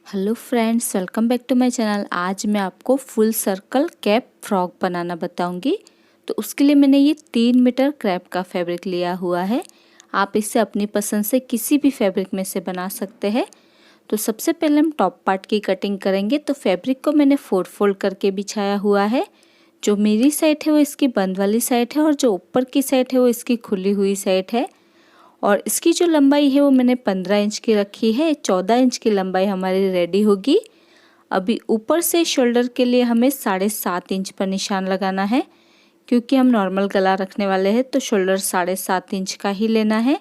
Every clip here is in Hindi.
Hello friends, welcome back to my channel. आज मैं आपको फुल सर्कल कैप फ्रॉक बनाना बताऊंगी। तो उसके लिए मैंने ये 3 मीटर क्रैप का फैब्रिक लिया हुआ है। आप इसे अपनी पसंद से किसी भी फैब्रिक में से बना सकते हैं। तो सबसे पहले हम टॉप पार्ट की कटिंग करेंगे। तो फैब्रिक को मैंने 4 फोल्ड करके बिछाया हुआ है। जो मेरी साइड है वो इसकी बंद वाली साइड है और जो ऊपर की साइड है वो इसकी खुली हुई साइड है। और इसकी जो लंबाई है वो मैंने 15 इंच की रखी है। 14 इंच की लंबाई हमारी रेडी होगी। अभी ऊपर से शोल्डर के लिए हमें 7.5 इंच पर निशान लगाना है, क्योंकि हम नॉर्मल गला रखने वाले हैं तो शोल्डर 7.5 इंच का ही लेना है।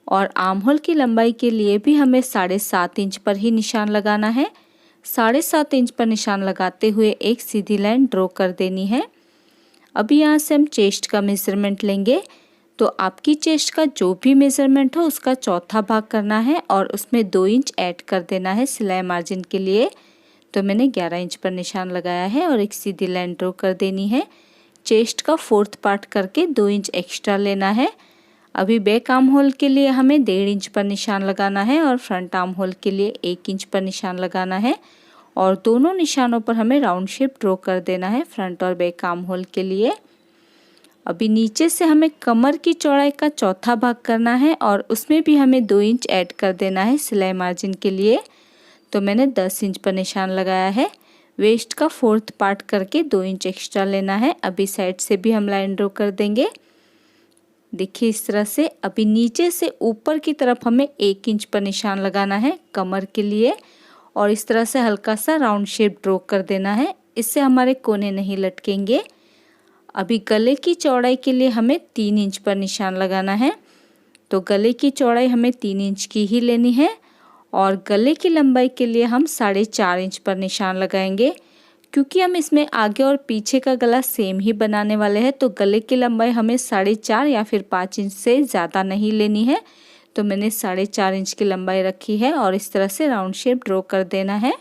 और आर्म होल की लंबाई के लिए भी हमें 7.5 इंच पर ही निशान लगाना है। 7.5 इंच पर निशान लगाते हुए एक सीधी लाइन ड्रॉ कर देनी है। अभी यहाँ से हम चेस्ट का मेजरमेंट लेंगे। तो आपकी चेस्ट का जो भी मेज़रमेंट हो उसका चौथा भाग करना है और उसमें 2 इंच ऐड कर देना है सिलाई मार्जिन के लिए। तो मैंने 11 इंच पर निशान लगाया है और एक सीधी लाइन ड्रॉ कर देनी है। चेस्ट का 4th पार्ट करके 2 इंच एक्स्ट्रा लेना है। अभी बैक आर्म होल के लिए हमें 1.5 इंच पर निशान लगाना है और फ्रंट आर्म होल के लिए 1 इंच पर निशान लगाना है। और दोनों निशानों पर हमें राउंड शेप ड्रॉ कर देना है फ्रंट और बैक आर्म होल के लिए। अभी नीचे से हमें कमर की चौड़ाई का चौथा भाग करना है और उसमें भी हमें 2 इंच ऐड कर देना है सिलाई मार्जिन के लिए। तो मैंने 10 इंच पर निशान लगाया है। वेस्ट का 4th पार्ट करके 2 इंच एक्स्ट्रा लेना है। अभी साइड से भी हम लाइन ड्रॉ कर देंगे। देखिए इस तरह से। अभी नीचे से ऊपर की तरफ हमें 1 इंच पर निशान लगाना है कमर के लिए और इस तरह से हल्का सा राउंड शेप ड्रॉ कर देना है। इससे हमारे कोने नहीं लटकेंगे। अभी गले की चौड़ाई के लिए हमें 3 इंच पर निशान लगाना है। तो गले की चौड़ाई हमें 3 इंच की ही लेनी है और गले की लंबाई के लिए हम 4.5 इंच पर निशान लगाएंगे, क्योंकि हम इसमें आगे और पीछे का गला सेम ही बनाने वाले हैं। तो गले की लंबाई हमें 4.5 या फिर 5 इंच से ज़्यादा नहीं लेनी है। तो मैंने 4.5 इंच की लंबाई रखी है और इस तरह से राउंड शेप ड्रॉ कर देना है।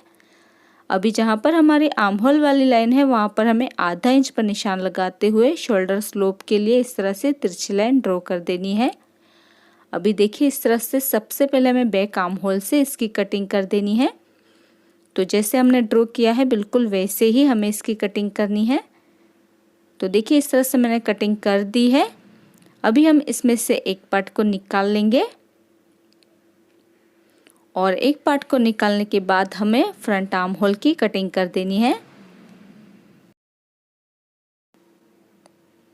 अभी जहाँ पर हमारी आर्म होल वाली लाइन है वहाँ पर हमें आधा इंच पर निशान लगाते हुए शोल्डर स्लोप के लिए इस तरह से तिरछी लाइन ड्रॉ कर देनी है। अभी देखिए इस तरह से सबसे पहले हमें बैक आर्म होल से इसकी कटिंग कर देनी है। तो जैसे हमने ड्रॉ किया है बिल्कुल वैसे ही हमें इसकी कटिंग करनी है। तो देखिए इस तरह से मैंने कटिंग कर दी है। अभी हम इसमें से एक पार्ट को निकाल लेंगे और एक पार्ट को निकालने के बाद हमें फ्रंट आर्म होल की कटिंग कर देनी है।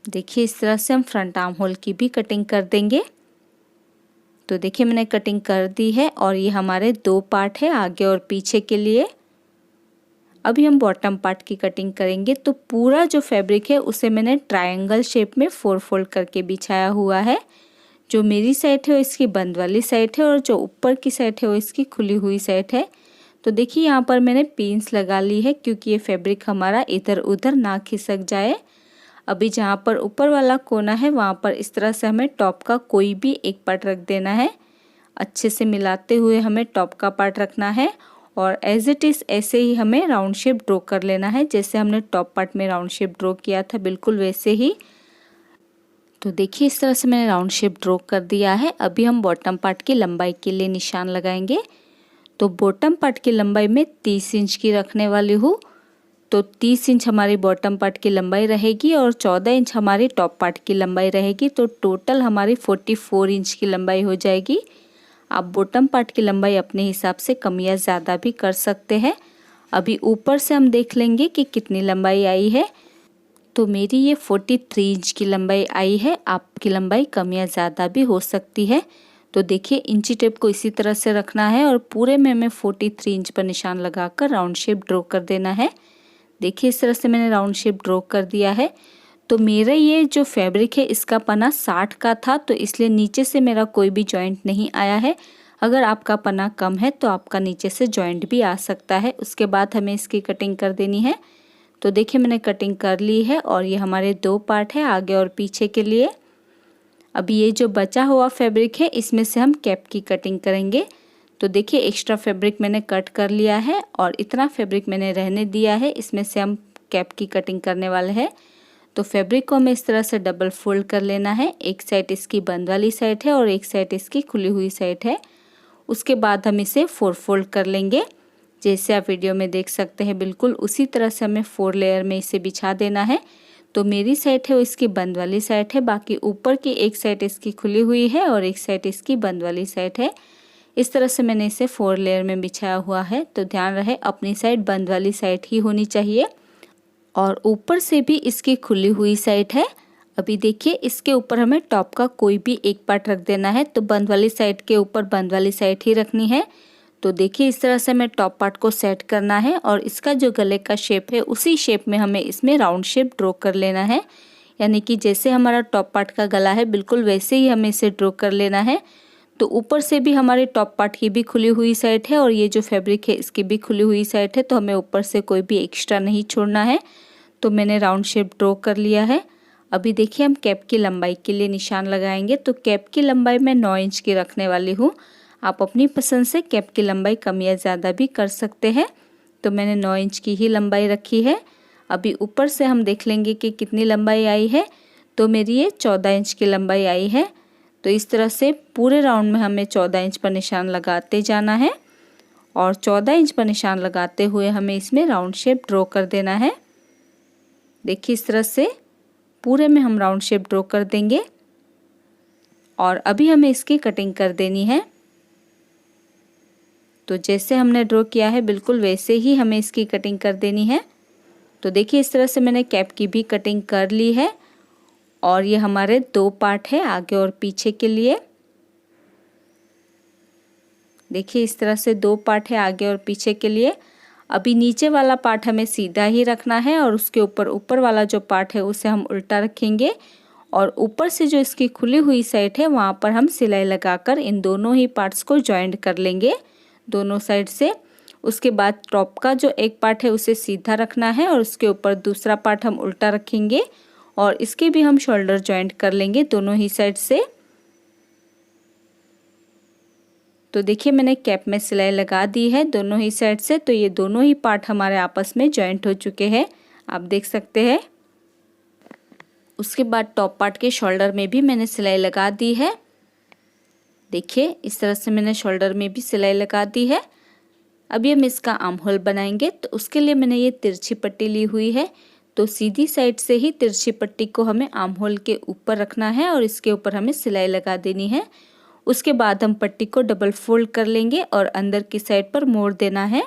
देखिए इस तरह से हम फ्रंट आर्म होल की भी कटिंग कर देंगे। तो देखिए मैंने कटिंग कर दी है और ये हमारे 2 पार्ट है आगे और पीछे के लिए। अभी हम बॉटम पार्ट की कटिंग करेंगे। तो पूरा जो फैब्रिक है उसे मैंने ट्रायंगल शेप में 4 फोल्ड करके बिछाया हुआ है। जो मेरी साइड है वो इसकी बंद वाली साइड है और जो ऊपर की साइड है वो इसकी खुली हुई साइड है। तो देखिए यहाँ पर मैंने पिन्स लगा ली है, क्योंकि ये फैब्रिक हमारा इधर उधर ना खिसक जाए। अभी जहाँ पर ऊपर वाला कोना है वहाँ पर इस तरह से हमें टॉप का कोई भी एक पार्ट रख देना है। अच्छे से मिलाते हुए हमें टॉप का पार्ट रखना है और एज इट इज़ ऐसे ही हमें राउंड शेप ड्रॉ कर लेना है। जैसे हमने टॉप पार्ट में राउंड शेप ड्रॉ किया था बिल्कुल वैसे ही। तो देखिए इस तरह से मैंने राउंड शेप ड्रॉ कर दिया है। अभी हम बॉटम पार्ट की लंबाई के लिए निशान लगाएंगे। तो बॉटम पार्ट की लंबाई में 30 इंच की रखने वाली हूँ। तो 30 इंच हमारी बॉटम पार्ट की लंबाई रहेगी और 14 इंच हमारी टॉप पार्ट की लंबाई रहेगी। तो टोटल हमारी 44 इंच की लंबाई हो जाएगी। आप बॉटम पार्ट की लंबाई अपने हिसाब से कम या ज़्यादा भी कर सकते हैं। अभी ऊपर से हम देख लेंगे कि कितनी लंबाई आई है। तो मेरी ये 43 इंच की लंबाई आई है। आपकी लंबाई कम या ज़्यादा भी हो सकती है। तो देखिए इंची टेप को इसी तरह से रखना है और पूरे में हमें 43 इंच पर निशान लगाकर राउंड शेप ड्रॉ कर देना है। देखिए इस तरह से मैंने राउंड शेप ड्रॉ कर दिया है। तो मेरा ये जो फैब्रिक है इसका पना 60 का था, तो इसलिए नीचे से मेरा कोई भी जॉइंट नहीं आया है। अगर आपका पना कम है तो आपका नीचे से जॉइंट भी आ सकता है। उसके बाद हमें इसकी कटिंग कर देनी है। तो देखिए मैंने कटिंग कर ली है और ये हमारे 2 पार्ट है आगे और पीछे के लिए। अभी ये जो बचा हुआ फैब्रिक है इसमें से हम कैप की कटिंग करेंगे। तो देखिए एक्स्ट्रा फैब्रिक मैंने कट कर लिया है और इतना फैब्रिक मैंने रहने दिया है। इसमें से हम कैप की कटिंग करने वाले हैं। तो फैब्रिक को हमें इस तरह से डबल फोल्ड कर लेना है। एक साइड इसकी बंद वाली साइड है और एक साइड इसकी खुली हुई साइड है। उसके बाद हम इसे 4 फोल्ड कर लेंगे। जैसे आप वीडियो में देख सकते हैं बिल्कुल उसी तरह से हमें 4 लेयर में इसे बिछा देना है। तो मेरी साइड है वो इसकी बंद वाली साइड है, बाकी ऊपर की एक साइड इसकी खुली हुई है और एक साइड इसकी बंद वाली साइड है। इस तरह से मैंने इसे 4 लेयर में बिछाया हुआ है। तो ध्यान रहे अपनी साइड बंद वाली साइड ही होनी चाहिए और ऊपर से भी इसकी खुली हुई साइड है। अभी देखिए इसके ऊपर हमें टॉप का कोई भी एक पार्ट रख देना है, तो बंद वाली साइड के ऊपर बंद वाली साइड ही रखनी है। तो देखिए इस तरह से हमें टॉप पार्ट को सेट करना है और इसका जो गले का शेप है उसी शेप में हमें इसमें राउंड शेप ड्रॉ कर लेना है। यानी कि जैसे हमारा टॉप पार्ट का गला है बिल्कुल वैसे ही हमें इसे ड्रॉ कर लेना है। तो ऊपर से भी हमारे टॉप पार्ट की भी खुली हुई साइड है और ये जो फैब्रिक है इसकी भी खुली हुई साइड है, तो हमें ऊपर से कोई भी एक्स्ट्रा नहीं छोड़ना है। तो मैंने राउंड शेप ड्रॉ कर लिया है। अभी देखिए हम कैप की लंबाई के लिए निशान लगाएंगे। तो कैप की लंबाई मैं 9 इंच की रखने वाली हूँ। आप अपनी पसंद से कैप की लंबाई कम या ज़्यादा भी कर सकते हैं। तो मैंने 9 इंच की ही लंबाई रखी है। अभी ऊपर से हम देख लेंगे कि कितनी लंबाई आई है। तो मेरी ये 14 इंच की लंबाई आई है। तो इस तरह से पूरे राउंड में हमें 14 इंच पर निशान लगाते जाना है और 14 इंच पर निशान लगाते हुए हमें इसमें राउंड शेप ड्रॉ कर देना है। देखिए इस तरह से पूरे में हम राउंड शेप ड्रॉ कर देंगे और अभी हमें इसकी कटिंग कर देनी है। तो जैसे हमने ड्रॉ किया है बिल्कुल वैसे ही हमें इसकी कटिंग कर देनी है। तो देखिए इस तरह से मैंने कैप की भी कटिंग कर ली है और ये हमारे 2 पार्ट है आगे और पीछे के लिए। देखिए इस तरह से 2 पार्ट है आगे और पीछे के लिए। अभी नीचे वाला पार्ट हमें सीधा ही रखना है और उसके ऊपर वाला जो पार्ट है उसे हम उल्टा रखेंगे और ऊपर से जो इसकी खुली हुई साइड है वहाँ पर हम सिलाई लगाकर इन दोनों ही पार्ट्स को जॉइंट कर लेंगे दोनों साइड से। उसके बाद टॉप का जो एक पार्ट है उसे सीधा रखना है और उसके ऊपर दूसरा पार्ट हम उल्टा रखेंगे और इसके भी हम शोल्डर जॉइंट कर लेंगे दोनों ही साइड से। तो देखिए मैंने कैप में सिलाई लगा दी है दोनों ही साइड से। तो ये दोनों ही पार्ट हमारे आपस में जॉइंट हो चुके हैं, आप देख सकते हैं। उसके बाद टॉप पार्ट के शोल्डर में भी मैंने सिलाई लगा दी है। देखिए इस तरह से मैंने शोल्डर में भी सिलाई लगा दी है। अभी हम इसका आर्म होल बनाएंगे। तो उसके लिए मैंने ये तिरछी पट्टी ली हुई है। तो सीधी साइड से ही तिरछी पट्टी को हमें आर्म होल के ऊपर रखना है और इसके ऊपर हमें सिलाई लगा देनी है। उसके बाद हम पट्टी को डबल फोल्ड कर लेंगे और अंदर की साइड पर मोड़ देना है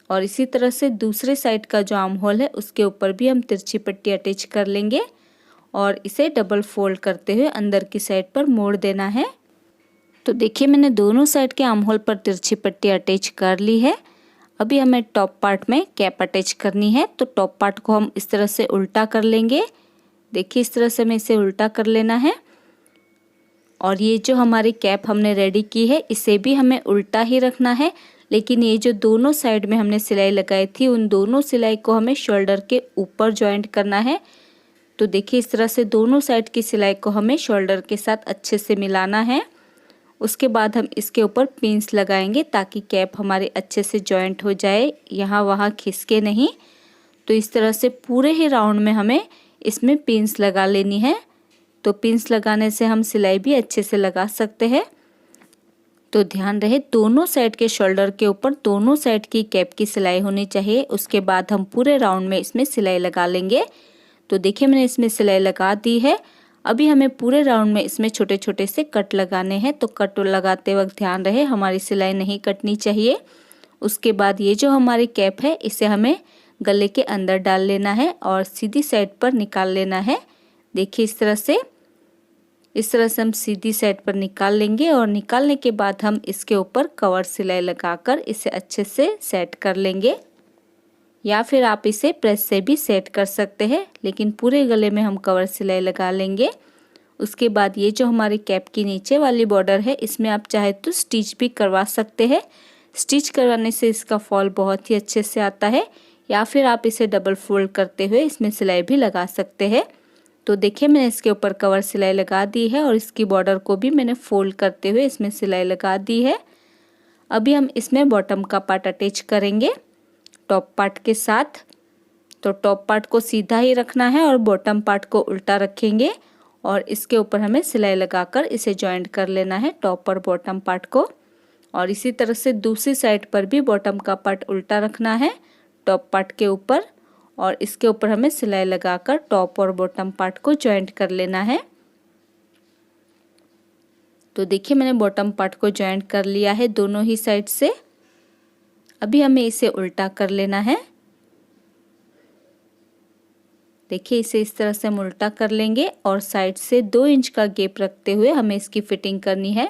और इसी तरह से दूसरे साइड का जो आर्म होल है उसके ऊपर भी हम तिरछी पट्टी अटैच कर लेंगे और इसे डबल फोल्ड करते हुए अंदर की साइड पर मोड़ देना है। तो देखिए मैंने दोनों साइड के आर्म होल पर तिरछी पट्टी अटैच कर ली है। अभी हमें टॉप पार्ट में कैप अटैच करनी है। तो टॉप पार्ट को हम इस तरह से उल्टा कर लेंगे। देखिए इस तरह से हमें इसे उल्टा कर लेना है और ये जो हमारी कैप हमने रेडी की है इसे भी हमें उल्टा ही रखना है। लेकिन ये जो दोनों साइड में हमने सिलाई लगाई थी उन दोनों सिलाई को हमें शोल्डर के ऊपर जॉइंट करना है। तो देखिए इस तरह से दोनों साइड की सिलाई को हमें शोल्डर के साथ अच्छे से मिलाना है। उसके बाद हम इसके ऊपर पिन्स लगाएंगे ताकि कैप हमारी अच्छे से जॉइंट हो जाए, यहाँ वहाँ खिसके नहीं। तो इस तरह से पूरे ही राउंड में हमें इसमें पिन्स लगा लेनी है। तो पिन्स लगाने से हम सिलाई भी अच्छे से लगा सकते हैं। तो ध्यान रहे दोनों साइड के शोल्डर के ऊपर दोनों साइड की कैप की सिलाई होनी चाहिए। उसके बाद हम पूरे राउंड में इसमें सिलाई लगा लेंगे। तो देखिए मैंने इसमें सिलाई लगा दी है। अभी हमें पूरे राउंड में इसमें छोटे छोटे से कट लगाने हैं। तो कट लगाते वक्त ध्यान रहे हमारी सिलाई नहीं कटनी चाहिए। उसके बाद ये जो हमारी कैप है इसे हमें गले के अंदर डाल लेना है और सीधी साइड पर निकाल लेना है। देखिए इस तरह से हम सीधी साइड पर निकाल लेंगे और निकालने के बाद हम इसके ऊपर कवर सिलाई लगाकर इसे अच्छे से सेट कर लेंगे या फिर आप इसे प्रेस से भी सेट कर सकते हैं, लेकिन पूरे गले में हम कवर सिलाई लगा लेंगे। उसके बाद ये जो हमारी कैप की नीचे वाली बॉर्डर है इसमें आप चाहे तो स्टिच भी करवा सकते हैं। स्टिच करवाने से इसका फॉल बहुत ही अच्छे से आता है या फिर आप इसे डबल फोल्ड करते हुए इसमें सिलाई भी लगा सकते हैं। तो देखिए मैंने इसके ऊपर कवर सिलाई लगा दी है और इसकी बॉर्डर को भी मैंने फोल्ड करते हुए इसमें सिलाई लगा दी है। अभी हम इसमें बॉटम का पार्ट अटैच करेंगे टॉप पार्ट के साथ। तो टॉप पार्ट को सीधा ही रखना है और बॉटम पार्ट को उल्टा रखेंगे और इसके ऊपर हमें सिलाई लगाकर इसे जॉइंट कर लेना है टॉप और बॉटम पार्ट को। और इसी तरह से दूसरी साइड पर भी बॉटम का पार्ट उल्टा रखना है टॉप पार्ट के ऊपर, और इसके ऊपर हमें सिलाई लगाकर टॉप और बॉटम पार्ट को जॉइंट कर लेना है। तो देखिए मैंने बॉटम पार्ट को जॉइंट कर लिया है दोनों ही साइड से। अभी हमें इसे उल्टा कर लेना है। देखिए इसे इस तरह से हम उल्टा कर लेंगे और साइड से 2 इंच का गैप रखते हुए हमें इसकी फिटिंग करनी है।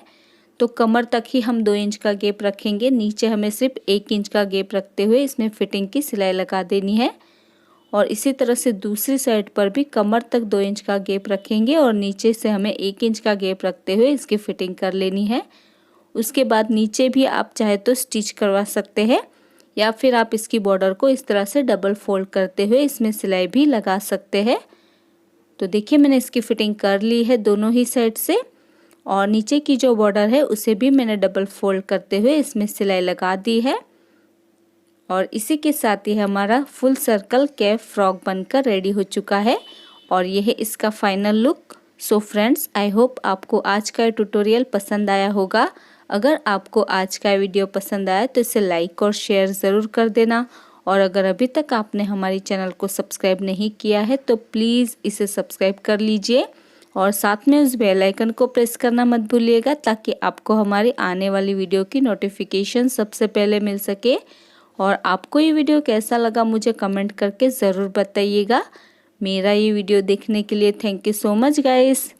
तो कमर तक ही हम 2 इंच का गैप रखेंगे, नीचे हमें सिर्फ 1 इंच का गैप रखते हुए इसमें फिटिंग की सिलाई लगा देनी है। और इसी तरह से दूसरी साइड पर भी कमर तक 2 इंच का गैप रखेंगे और नीचे से हमें 1 इंच का गैप रखते हुए इसकी फिटिंग कर लेनी है। उसके बाद नीचे भी आप चाहे तो स्टिच करवा सकते हैं या फिर आप इसकी बॉर्डर को इस तरह से डबल फोल्ड करते हुए इसमें सिलाई भी लगा सकते हैं। तो देखिए मैंने इसकी फिटिंग कर ली है दोनों ही साइड से, और नीचे की जो बॉर्डर है उसे भी मैंने डबल फोल्ड करते हुए इसमें सिलाई लगा दी है। और इसी के साथ ही हमारा फुल सर्कल कैप फ्रॉक बनकर रेडी हो चुका है और यह है इसका final look. So friends, I hope आपको आज का ट्यूटोरियल पसंद आया होगा। अगर आपको आज का वीडियो पसंद आया तो इसे लाइक और शेयर ज़रूर कर देना, और अगर अभी तक आपने हमारी चैनल को सब्सक्राइब नहीं किया है तो प्लीज़ इसे सब्सक्राइब कर लीजिए और साथ में उस बेल आइकन को प्रेस करना मत भूलिएगा ताकि आपको हमारी आने वाली वीडियो की नोटिफिकेशन सबसे पहले मिल सके। और आपको ये वीडियो कैसा लगा मुझे कमेंट करके ज़रूर बताइएगा। मेरा ये वीडियो देखने के लिए thank you so much guys.